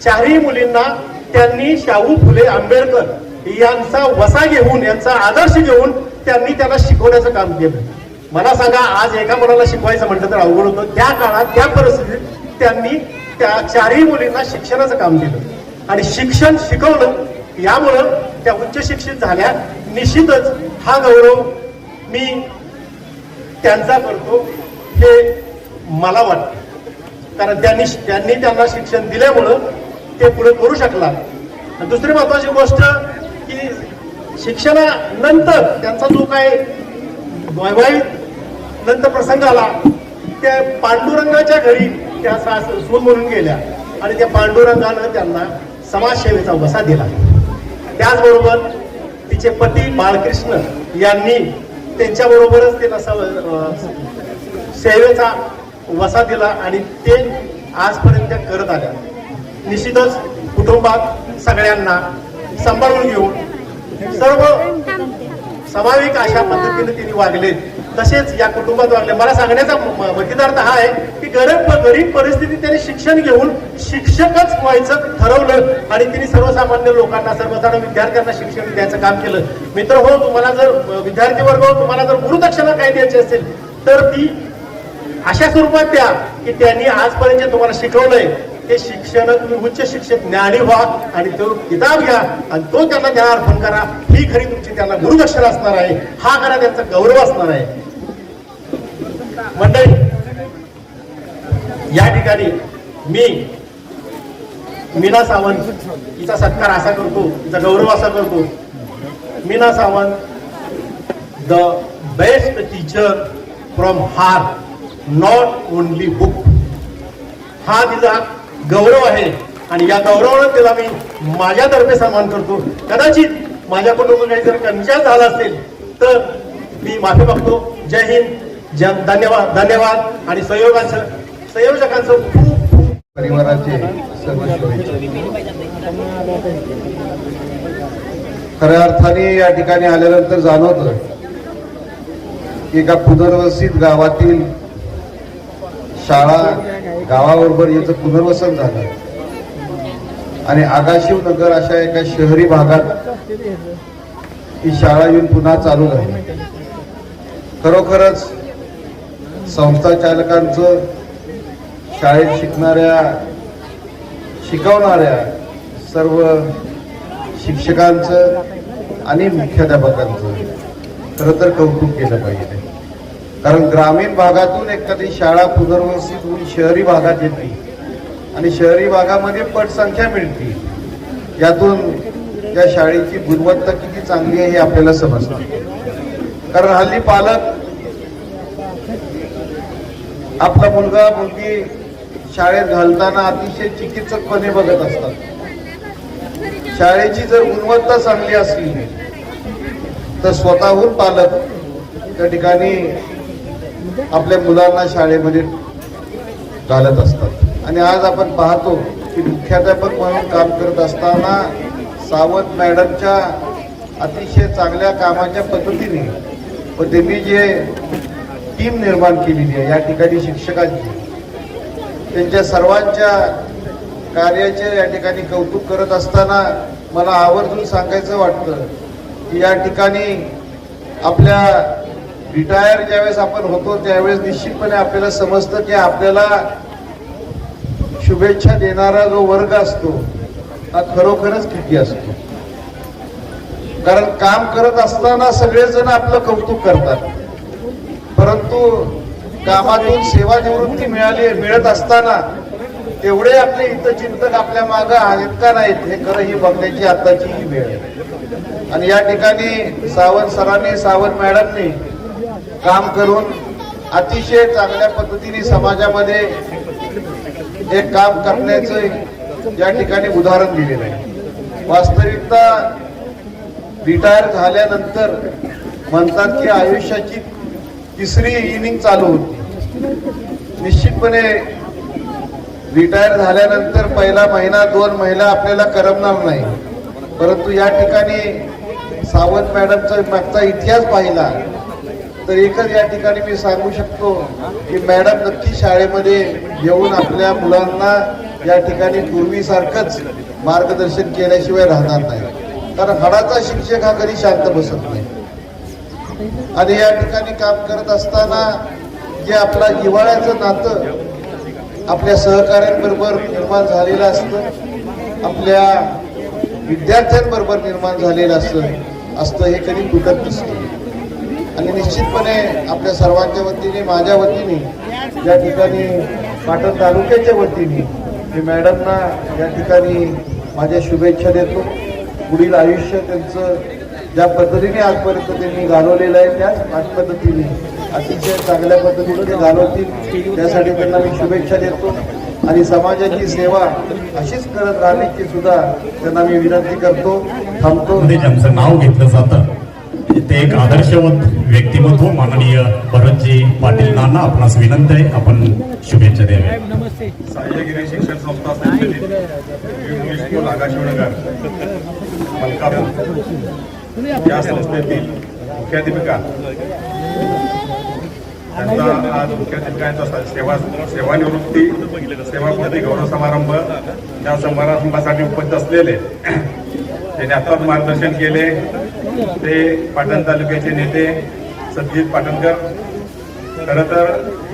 4ही मुलींना त्यांनी शाहू फुले आंबेडकर यांचा वसा घेऊन, यांचा आदर्श घेऊन त्यांनी त्याला शिकवण्याचं काम केलं. मला सांगा, आज एका मुलाला शिकवायचं म्हटलं तर अवघड होतं. त्या काळात, त्या परिस्थितीत त्यांनी त्या 4ही मुलींना शिक्षणाचं काम केलं आणि शिक्षण शिकवलं. यामुळं त्या उच्च शिक्षित झाल्या. निश्चितच हा गौरव मी त्यांचा करतो हे मला वाटतं, कारण त्यांनी त्यांना शिक्षण दिल्यामुळं ते पुढे करू शकला. दुसरी महत्वाची गोष्ट की शिक्षणानंतर त्यांचा जो काय वैवाहिक नंतर प्रसंग आला, त्या पांडुरंगाच्या घरी त्या सून म्हणून गेल्या आणि त्या पांडुरंगानं त्यांना समाजसेवेचा वसा दिला. त्याचबरोबर तिचे पती बाळकृष्ण यांनी त्यांच्याबरोबरच त्यांना सेवेचा वसा दिला आणि ते आजपर्यंत करत आल्या. निश्चितच कुटुंबात सगळ्यांना सांभाळून घेऊन सर्व स्वाभाविक अशा पद्धतीने तिने वागले, तसेच या कुटुंबात वागले. मला सांगण्याचा मतितार्थ हा आहे की गरीब परिस्थितीत त्यांनी शिक्षण घेऊन शिक्षकच व्हायचं ठरवलं आणि तिने सर्वसामान्य लोकांना, सर्वसाधारण विद्यार्थ्यांना शिक्षण द्यायचं काम केलं. मित्र हो, तुम्हाला जर विद्यार्थी वर्ग हो, तुम्हाला जर गुरुदक्षिणा काय द्यायची असेल तर ती अशा स्वरूपात द्या की त्यांनी आजपर्यंत तुम्हाला शिकवलंय ते शिक्षण तुम्ही उच्च शिक्षित ज्ञानी व्हा आणि तो किताब घ्या आणि तो त्यांना ज्ञान अर्पण करा. ही खरी तुमची त्यांना गुरुदक्षिणा असणार आहे. हा खरा त्यांचा गौरव असणार आहे. मंडळी, या ठिकाणी मी मीना सावंत हिचा सत्कार असा करतो, हिचा गौरव असा करतो. Meena Sawant, the best teacher from heart, not only book. हा तिचा गौरव आहे आणि या गौरवानं तिला मी माझ्यातर्फे सन्मान करतो. कदाचित माझ्याकडून काही जर कमी झाला असेल तर मी माफी मागतो. जय हिंद, धन्यवाद आणि संयोजकांचं खूप परिवाराचे सर्व शुभेच्छा. खऱ्या अर्थाने या ठिकाणी आल्यानंतर जाणवतं की एका पुनर्वसित गावातील शाळा गावाबरोबर याचं पुनर्वसन झालं आणि आगाशिव नगर अशा एका शहरी भागात ही शाळा येऊन पुन्हा चालू झाली. खरोखरच संस्था चालकांचं, शाळेत शिकवणाऱ्या सर्व शिक्षकांचं आणि मुख्याध्यापकांचं खरं तर कौतुक केलं पाहिजे. कारण ग्रामीण भागातून एखादी शाळा पुनर्वसित होऊन शहरी भागात येते आणि शहरी भागामध्ये पटसंख्या मिळते. यातून या शाळेची गुणवत्ता किती चांगली आहे हे आपल्याला समजतं. कारण हल्ली पालक आपला मुलगा मुलगी शाळेत घालताना अतिशय चिकित्सकपणे बघत असतात. शाळेची जर गुणवत्ता चांगली असली तर स्वतःहून पालक त्या ठिकाणी आपल्या मुलांना शाळेमध्ये घालत असतात. आणि आज आपण पाहतो की मुख्याध्यापक म्हणून काम करत असताना सावंत मॅडमच्या अतिशय चांगल्या कामाच्या पद्धतीने व त्यांनी जे टीम निर्माण केलेली आहे या ठिकाणी शिक्षकांची, त्यांच्या सर्वांच्या कार्याचे या ठिकाणी कौतुक करत असताना मला आवर्जून सांगायचं वाटतं की या ठिकाणी आपल्या रिटायर ज्यावेळेस आपण होतो त्यावेळेस निश्चितपणे आपल्याला समजतं की आपल्याला शुभेच्छा देणारा जो वर्ग असतो हा खरोखरच किती असतो. कारण काम करत असताना सगळेजण आपलं कौतुक करतात, परंतु कामातून सेवानिवृत्ती मिळत असताना तेवढे आपले हितचिंतक आपल्या मागे आहेत का नाहीत हे खरं ही बघण्याची आताची ही वेळ आहे. आणि या ठिकाणी सावंत सरांनी, सावंत मॅडमनी काम करून अतिशय चांगल्या पद्धतीने समाजामध्ये एक काम करण्याचं या ठिकाणी उदाहरण दिलेलं आहे. वास्तविकता रिटायर झाल्यानंतर म्हणतात की आयुष्याची तिसरी इनिंग चालू होती. निश्चितपणे रिटायर झाल्यानंतर पहिला महिना 2 महिना आपल्याला करमणार नाही, परंतु या ठिकाणी सावंत मॅडमचा मागचा इतिहास पाहिला तर एकच या ठिकाणी मी सांगू शकतो की मॅडम नक्की शाळेमध्ये येऊन आपल्या मुलांना या ठिकाणी पूर्वीसारखंच मार्गदर्शन केल्याशिवाय राहणार नाही. कारण हाडाचा शिक्षक हा कधी शांत बसत नाही. आणि या ठिकाणी काम करत असताना जे आपला जिव्हाळ्याचं नातं आपल्या सहकाऱ्यांबरोबर निर्माण झालेलं असतं, आपल्या विद्यार्थ्यांबरोबर निर्माण झालेलं असतं हे कधी तुटत नसतं. आणि निश्चितपणे आपल्या सर्वांच्या वतीने, माझ्या वतीने, या ठिकाणी पाटण तालुक्याच्या वतीने मी मॅडमना या ठिकाणी माझ्या शुभेच्छा देतो. पुढील आयुष्य त्यांचं ज्या पद्धतीने आजपर्यंत त्यांनी घालवलेलं आहे त्याच पद्धतीने अतिशय चांगल्या पद्धतीने ते घालवतील त्यासाठी त्यांना मी शुभेच्छा देतो. आणि समाजाची सेवा अशीच करत राहण्याची सुद्धा त्यांना मी विनंती करतो. थांबतो. ज्यांचं नाव घेतलं जातं ते एक आदर्शवत व्यक्तिमत्व माननीय भरतजी पाटील नाना, आपणास विनंती आहे आपण शुभेच्छा द्याव्या. सह्यागिरी शिक्षण संस्था संचलित इंग्लिश स्कूल आकाशनगर मलकापूर या संस्थेतील मुख्याध्यापिका त्यांचा आज मुख्याध्यापिकांचा सेवापूर्ती गौरव समारंभ या समारंभासाठी उपस्थित असलेले त्यांनी आत्ताच मार्गदर्शन केले ते पाटण तालुक्याचे नेते सत्यजित पाटणकर. खरं तर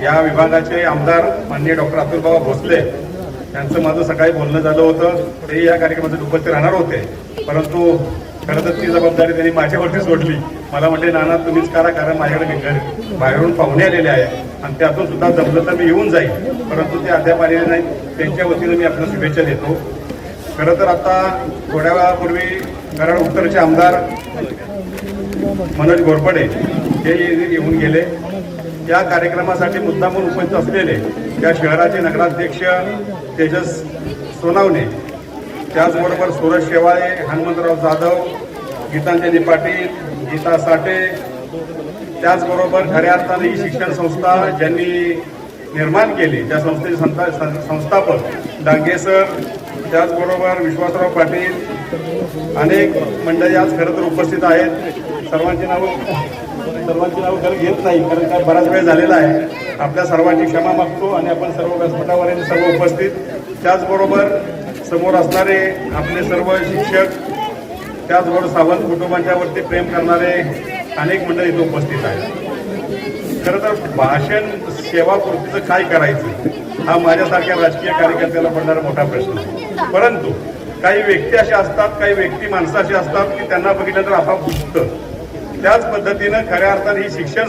या विभागाचे आमदार माननीय डॉक्टर अतुलबाबा भोसले यांचं माझं सकाळी बोलणं झालं होतं. ते या कार्यक्रमात उपस्थित राहणार होते, परंतु खरं तर ती जबाबदारी त्यांनी माझ्यावरती सोडली. मला म्हटले नाना तुम्हीच करा, कारण माझ्याकडे बाहेरून पाहुणे आलेले आहेत आणि त्यातून सुद्धा जमलं तर मी येऊन जाईल, परंतु ते अद्याप आलेले नाहीत. त्यांच्या वतीनं मी आपल्याला शुभेच्छा देतो. खरं तर आता थोड्या वेळापूर्वी कराड उत्तरचे आमदार मनोज घोरपडे हे येऊन गेले. या कार्यक्रमासाठी मुद्दामून उपस्थित असलेले त्या शहराचे नगराध्यक्ष तेजस सोनावणे, त्याचबरोबर सुरज शेवाळे, हनुमंतराव जाधव, गीतांजली पाटील, गीता साठे, त्याचबरोबर खऱ्या अर्थाने ही शिक्षण संस्था ज्यांनी निर्माण केली त्या संस्थेचे संस्थापक डांगे सर, त्याचबरोबर विश्वासराव पाटील, अनेक मंडळी आज खरं तर उपस्थित आहेत. सर्वांची नावं खरं घेत नाही, कारण काय बराच वेळ झालेला आहे. आपल्या सर्वांची क्षमा मागतो आणि आपण सर्व व्यासपीठावर सर्व उपस्थित, त्याचबरोबर समोर असणारे आपले सर्व शिक्षक, त्याचबरोबर सावंत कुटुंबांच्यावरती प्रेम करणारे अनेक मंडळी इथे उपस्थित आहेत. खरं तर भाषण सेवापूर्तीचं काय करायचं हा माझ्यासारख्या राजकीय कार्यकर्त्याला पडणारा मोठा प्रश्न आहे. परंतु काही व्यक्ती अशा असतात, काही व्यक्ती माणसं अशी असतात की त्यांना बघितलं तर आपाप बुजतं. त्याच पद्धतीनं खऱ्या अर्थाने ही शिक्षण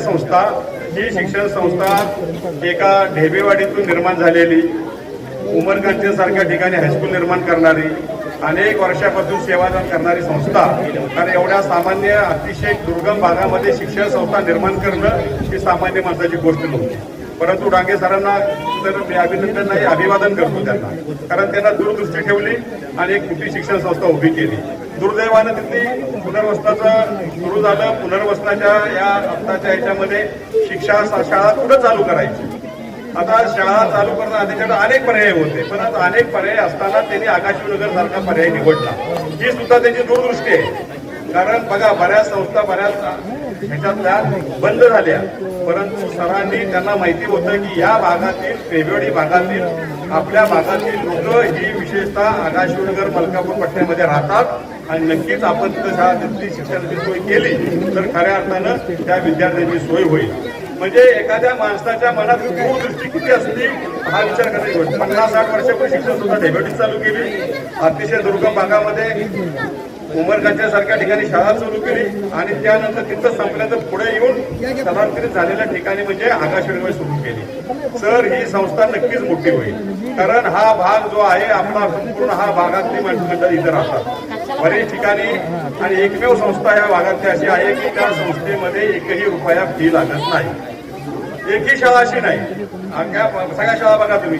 संस्था एका ढेबेवाडीतून निर्माण झालेली, उमरगांचे सारख्या ठिकाणी हायस्कूल निर्माण करणारी, अनेक वर्षापासून सेवादान करणारी संस्था. कारण एवढ्या सामान्य अतिशय दुर्गम भागामध्ये शिक्षण संस्था निर्माण करणं ही सामान्य माणसाची गोष्ट नव्हती. परंतु डांगे सरांना तर मी अभिनंदन नाही, अभिवादन करतो त्यांना, कारण त्यांना दूरदृष्टी ठेवली आणि एक मोठी शिक्षण संस्था उभी केली. दुर्दैवानं तिथली पुनर्वसनाचं सुरू झालं. पुनर्वसनाच्या या आत्ताच्या ह्याच्यामध्ये शाळा कुठं चालू करायची. आता शाळा चालू करणं त्याच्याकडे अनेक पर्याय होते, पण आता अनेक पर्याय असताना त्यांनी आकाशनगर सारखा पर्याय निवडला. ही सुद्धा त्यांची दूरदृष्टी आहे. कारण बघा, बऱ्याच संस्था बऱ्याच ह्याच्यातल्या बंद झाल्या, परंतु सरांनी त्यांना माहिती होतं की या भागातील पेवेडी भागातील आपल्या भागातील लोक ही विशेषतः आकाशनगर मलकापूर पट्ट्यामध्ये राहतात आणि नक्कीच आपण तिथं शाळा तिथली शिक्षणाची सोय केली तर खऱ्या अर्थानं त्या विद्यार्थ्यांची सोय होईल. म्हणजे एखाद्या माणसाच्या मनात दूरदृष्टी किती असते हा विचार करायची गोष्ट. 50-60 वर्षापूर्वी शिक्षण सुद्धा ढेबेटीत चालू केली. अतिशय दुर्गम भागामध्ये उमरगांच्या सारख्या ठिकाणी शाळा सुरू केली आणि त्यानंतर तिथं संपल्यानंतर पुढे येऊन स्थलांतरित झालेल्या ठिकाणी म्हणजे आकाशवाणी सुरू केली. सर, ही संस्था नक्कीच मोठी होईल. कारण हा भाग जो आहे आपला संपूर्ण हा भागातली मंडळी इथे राहतात बरेच ठिकाणी आणि एकमेव संस्था या भागातली अशी आहे की त्या संस्थेमध्ये एकही रुपया फी लागत नाही. एकही शाळा अशी नाही. सगळ्या शाळा बघा तुम्ही,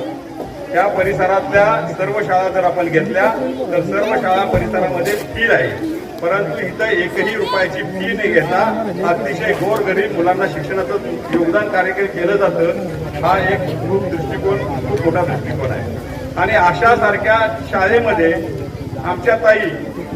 त्या परिसरातल्या सर्व शाळा जर आपण घेतल्या तर सर्व शाळा परिसरामध्ये फी आहे, परंतु इथं एकही रुपयाची फी न घेता अतिशय गोरगरीब मुलांना शिक्षणाचं योगदान कार्य केलं जातं. हा एक दृष्टिकोन खूप मोठा दृष्टिकोन आहे. आणि अशा सारख्या शाळेमध्ये आमच्या ताई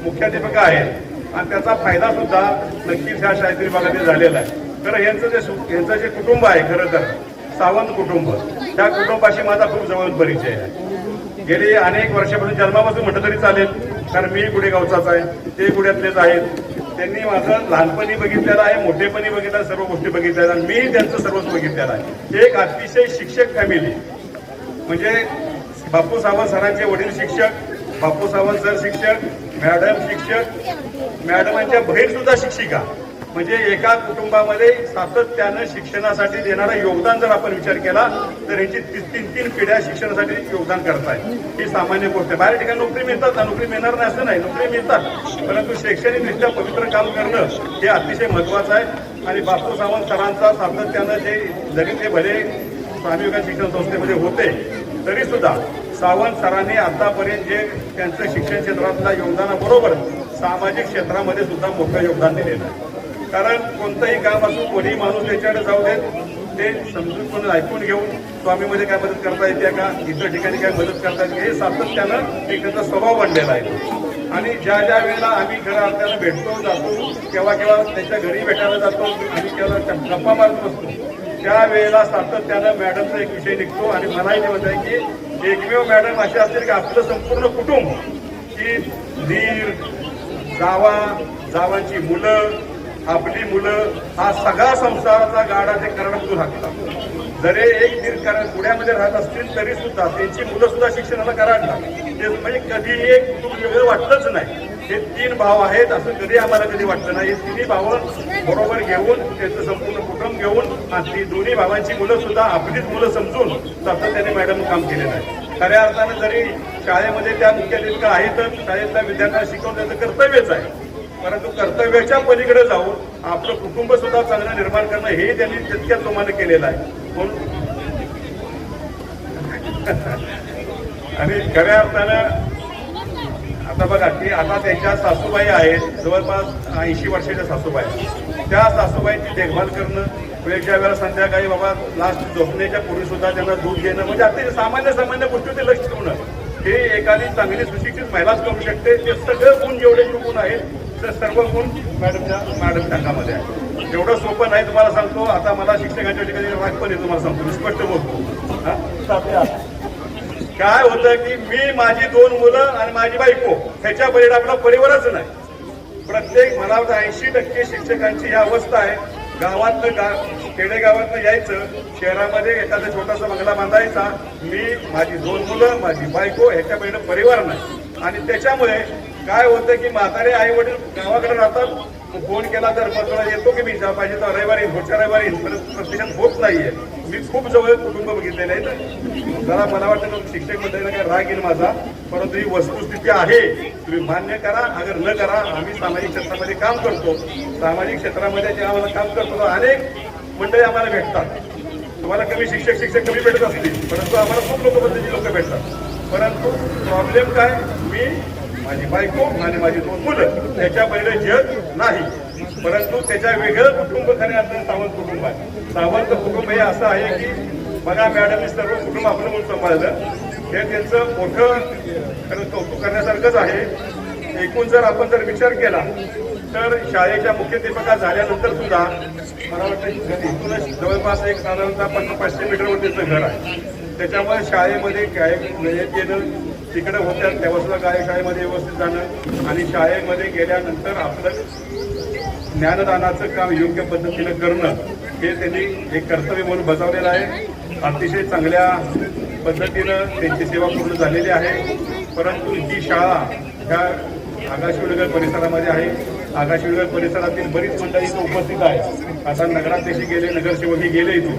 मुख्याध्यापिका आहेत आणि त्याचा फायदा सुद्धा नक्कीच ह्या शाळेतील भागातील झालेला आहे. तर यांचं जे कुटुंब आहे खरं तर सावंत कुटुंब, त्या कुटुंबाशी माझा खूप जवळ परिचय आहे. गेली अनेक वर्षापासून जन्मापासून म्हटलं तरी चालेल, कारण मी गुडेगावचाच आहे, ते गुड्यातलेच आहेत. त्यांनी माझं लहानपणी बघितलेलं आहे, मोठेपणी बघितलं, सर्व गोष्टी बघितलेल्या आणि मी त्यांचं सर्वच बघितलेलं आहे. एक अतिशय शिक्षक फॅमिली म्हणजे बापू सावंत सरांचे वडील शिक्षक, बापू सावंत सर शिक्षक, मॅडम शिक्षक, मॅडमांच्या बहीण सुद्धा शिक्षिका. म्हणजे एका कुटुंबामध्ये सातत्यानं शिक्षणासाठी देणारं योगदान जर आपण विचार केला तर याची 3 पिढ्या शिक्षणासाठी योगदान करताय. ही सामान्य गोष्ट आहे. बाहेर ठिकाणी नोकरी मिळतात ना, नोकरी मिळणार नाही असं नाही, नोकरी मिळतात, परंतु शैक्षणिकदृष्ट्या पवित्र काम करणं हे अतिशय महत्वाचं आहे. आणि बापू सावंत सरांचा सातत्यानं जे जरी ते भले स्वामी विवेकानंद शिक्षण संस्थेमध्ये होते तरी सुद्धा सावंत सरांनी आतापर्यंत जे त्यांचं शिक्षण क्षेत्रातल्या योगदानाबरोबर सामाजिक क्षेत्रामध्ये सुद्धा मोठं योगदान दिलेलं आहे. कारण कोणतंही काम असो, कोणी माणूस त्याच्याकडे जाऊ देत, ते समजून कोणी ऐकून घेऊन स्वामीमध्ये काय मदत करता येते का, इतर ठिकाणी काय मदत करता येते, हे सातत्यानं एक त्यांचा स्वभाव बनलेला आहे. आणि ज्या ज्या वेळेला आम्ही खऱ्या अर्थानं भेटतो जातो, केव्हा केव्हा त्याच्या घरी भेटायला जातो आणि केव्हा गप्पा मारत असतो, त्या वेळेला सातत्यानं मॅडमचा एक विषय निघतो. आणि मलाही म्हणत आहे की एकमेव मॅडम असे असतील की आपलं संपूर्ण कुटुंब, की दीर, जावांची मुलं, आपली मुलं, हा सगळा संसाराचा गाडा ते कर्णातून हाकतात. जरी एक दीर पुण्यामध्ये राहत असतील तरी सुद्धा त्यांची मुलं सुद्धा शिक्षणाला कराडला. ते म्हणजे कधीही एक कुटुंब वेगळं वाटलंच नाही. हे 3 भाव आहेत असं कधी आम्हाला कधी वाटलं नाही. हे 3 भाव बरोबर घेऊन त्यांचं संपूर्ण कुटुंब घेऊन आणि ती दोन्ही भावांची मुलं सुद्धा आपलीच मुलं समजून सातत्याने मॅडम काम केलेलं आहे. खऱ्या अर्थानं जरी शाळेमध्ये त्या मुख्याध्यापिका आहेतच, शाळेतल्या विद्यार्थ्यांना शिकवणं त्यांचं कर्तव्यच आहे, परंतु कर्तव्याच्या पलीकडे जाऊन आपलं कुटुंब सुद्धा चांगलं निर्माण करणं हे त्यांनी तितक्याच जोमाने केलेलं आहे. आणि खऱ्या अर्थानं आता बघा की आता त्यांच्या सासूबाई आहेत, जवळपास 80 वर्षाच्या सासूबाई. त्या सासूबाईंची देखभाल करणं, वेगळ्या वेळेला संध्याकाळी बाबा लास्ट झोपण्याच्या पूर्वी सुद्धा त्यांना दूध घेणं, म्हणजे अतिशय सामान्य गोष्टीवर लक्ष ठेवणं हे एखादी चांगली सुशिक्षित महिलाच करू शकते. ते सगळं गुण जेवढे गुण आहेत तर सर्व गुण मॅडम संघामध्ये आहे. एवढं सोपं नाही तुम्हाला सांगतो. आता मला शिक्षकांच्या ठिकाणी राग पण येतो, तुम्हाला सांगतो, मी स्पष्ट बोलतो. काय होतं की मी, माझी 2 मुलं आणि माझी बायको, ह्याच्या पलीकडे आपला परिवारच नाही. प्रत्येक मला 80% शिक्षकांची ही अवस्था आहे. गावातनं खेडेगावातनं यायचं, शहरामध्ये एखादा छोटासा बंगला बांधायचा, मी, माझी 2 मुलं, माझी बायको, ह्याच्या पलीकडे परिवार नाही. आणि त्याच्यामुळे काय होतं की म्हातारे आई वडील गावाकडे राहतात, फोन केला तर तुला येतो की मी पाहिजे तर रविवारी, पुढच्या रविवारी, प्रत्यक्षात होत नाहीये. मी खूप जवळ कुटुंब बघितलेले आहेत. जरा मला वाटतं शिक्षक मंडळीला काय राग येईल माझा, परंतु ही वस्तुस्थिती आहे, तुम्ही मान्य करा, अगर न करा. आम्ही सामाजिक क्षेत्रामध्ये काम करतो, सामाजिक क्षेत्रामध्ये जे आम्हाला काम करतो अनेक मंडळी आम्हाला भेटतात. तुम्हाला कमी शिक्षक कमी भेटत असतील, परंतु आम्हाला खूप लोक पद्धतीची लोक भेटतात. परंतु प्रॉब्लेम काय, मी माझी बायको आणि माझी 2 मुलं, त्याच्या पहिले जग नाही. परंतु त्याच्या वेगळं कुटुंब खऱ्या अर्थाने सावंत कुटुंब आहे. सावंत कुटुंब हे असं आहे की बघा, मॅडमने सर्व कुटुंब आपलं म्हणून सांभाळलं. हे त्यांचं मोठं खरं कौतुक करण्यासारखंच आहे. एकूण जर आपण जर विचार केला तर शाळेच्या मुख्याध्यापिका झाल्यानंतर सुद्धा मला वाटतं इथूनच जवळपास एक साधारणतः 500 मीटरवर त्यांचं घर आहे. त्याच्यामुळे शाळेमध्ये काय वेळेत येणं, तिकडे होत्या तेव्हा सुद्धा शाळेमध्ये व्यवस्थित जाणं आणि शाळेमध्ये गेल्यानंतर आपलं ज्ञानदानाचं काम योग्य पद्धतीनं करणं हे त्यांनी एक कर्तव्य म्हणून बजावलेलं आहे. अतिशय चांगल्या पद्धतीनं त्यांची सेवा पूर्ण झालेली आहे. परंतु ही शाळा ह्या आगाशिवनगर परिसरामध्ये आहे. आगाशिवनगर परिसरातील बरीच मंडळी इथं उपस्थित आहे. आता नगराध्यक्ष गेले, नगरसेवकही गेले इथून,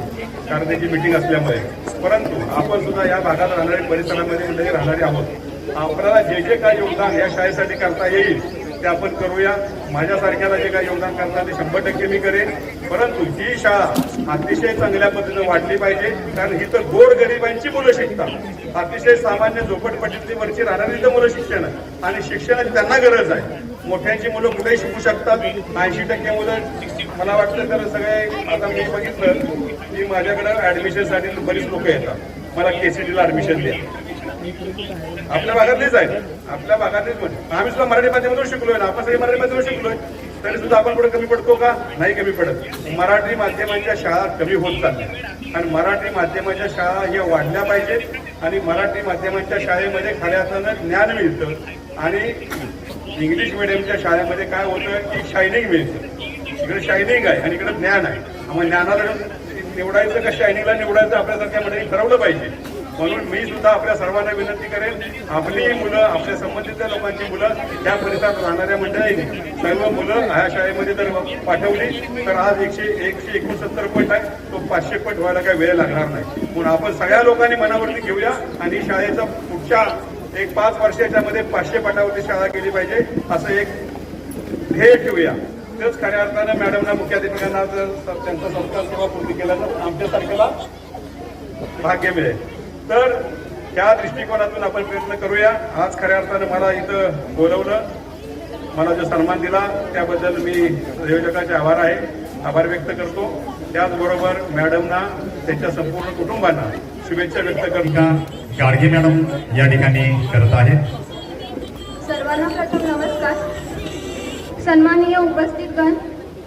कारण त्याची मिटिंग असल्यामुळे. परंतु आपण सुद्धा या भागात राहणारे, परिसरामध्ये मंडळी राहणारे आहोत. आपल्याला जे जे काय योगदान या शाळेसाठी करता येईल ते आपण करूया. माझ्यासारख्याला जे काही योगदान करतात ते 100% मी करेन. परंतु ही शाळा अतिशय चांगल्या पद्धतीने वाढली पाहिजे, कारण ही तर गोरगरिबांची मुलं शिकतात. अतिशय सामान्य झोपडपट्टीतली वरची राहणारी इथं मुलं शिक्षण आणि शिक्षणाची त्यांना गरज आहे. मोठ्यांची मुलं कुठेही शिकू शकतात. 80% मुलं मला वाटतं तर सगळे, आता मी बघितलं की माझ्याकडे ऍडमिशनसाठी बरीच लोक येतात, मला KCTला ऍडमिशन द्या. आपल्या भागातलीच आहेत, आपल्या भागातलीच म्हणजे आम्ही सुद्धा मराठी माध्यमातून शिकलोय ना, आपण सगळे मराठी माध्यमातून शिकलोय, तरी सुद्धा आपण कुठे कमी पडतो का? नाही कमी पडत. मराठी माध्यमांच्या शाळा कमी होत चालल्या आणि मराठी माध्यमाच्या शाळा या वाढल्या पाहिजेत आणि मराठी माध्यमांच्या शाळेमध्ये खऱ्या अर्थानं ज्ञान मिळतं आणि इंग्लिश मिडियमच्या शाळेमध्ये काय होतं की शायनिंग मिळतं. इकडे शायनिंग आहे आणि इकडे ज्ञान आहे. मग ज्ञानाला निवडायचं का शायनिंगला निवडायचं आपल्यासारख्या मंडळी ठरवलं पाहिजे. म्हणून मी सुद्धा आपल्या सर्वांना विनंती करेन, आपली मुलं, आपल्या संबंधित लोकांची मुलं, त्या परिसरात राहणाऱ्या मंडळींनी सर्व मुलं ह्या शाळेमध्ये जर पाठवली तर आज 169 पट आहे, तो 500 पट व्हायला काही वेळ लागणार नाही. म्हणून आपण सगळ्या लोकांनी मनावरती घेऊया आणि शाळेचा पुढच्या 5 वर्षाच्या मध्ये 500 पटावरती शाळा केली पाहिजे असं एक ध्येय ठेवूया. तेच खऱ्या अर्थानं मॅडमना, मुख्याध्यापिकांना जर त्यांचा संस्कार सेवा पूर्ती केला तर आमच्यासारख्याला भाग्य मिळेल. तर त्या दृष्टिकोनातून आपण प्रयत्न करूया. आज खऱ्या अर्थानं मला इथं बोलवलं, मला जो सन्मान दिला त्याबद्दल मी संयोजकाचे आभार व्यक्त करतो. त्याचबरोबर मॅडमना, त्यांच्या संपूर्ण कुटुंबांना शुभेच्छा व्यक्त करता गाडगे मॅडम या ठिकाणी करत आहेत. सर्वांना प्रथम नमस्कार. सन्माननीय उपस्थितगण,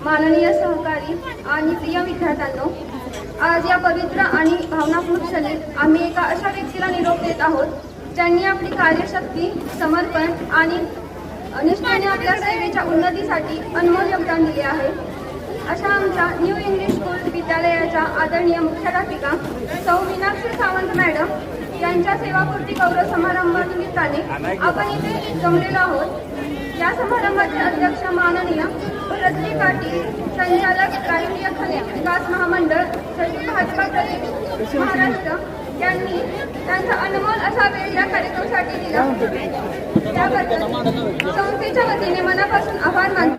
माननीय सहकारी आणि प्रिय विद्यार्थ्यांनो, आज या पवित्र आणि भावनापूर्ण क्षणी आम्ही एका अशा व्यक्तीला निरोप देत आहोत ज्यांनी आपली कार्यशक्ती, समर्पण आणि निष्ठेने आपल्या सेवेच्या उन्नतीसाठी अनमोल योगदान दिले आहे. अशा आमच्या न्यू इंग्लिश स्कूल विद्यालयाच्या आदरणीय मुख्याध्यापिका सौ मीनाक्षी सावंत मॅडम यांच्या सेवापूर्ती गौरव समारंभानिमित्ताने आपण इथे जमलेलो आहोत. या समारंभाचे अध्यक्ष माननीय भरतजी पाटील, संचालक राष्ट्रीय खनिज विकास महामंडळ, सचिव भाजपा प्रदेश महाराष्ट्र यांनी त्यांचा अनमोल असा वेळ या कार्यक्रमासाठी दिला. त्याबद्दल संस्थेच्या वतीने मनापासून आभार मानतो.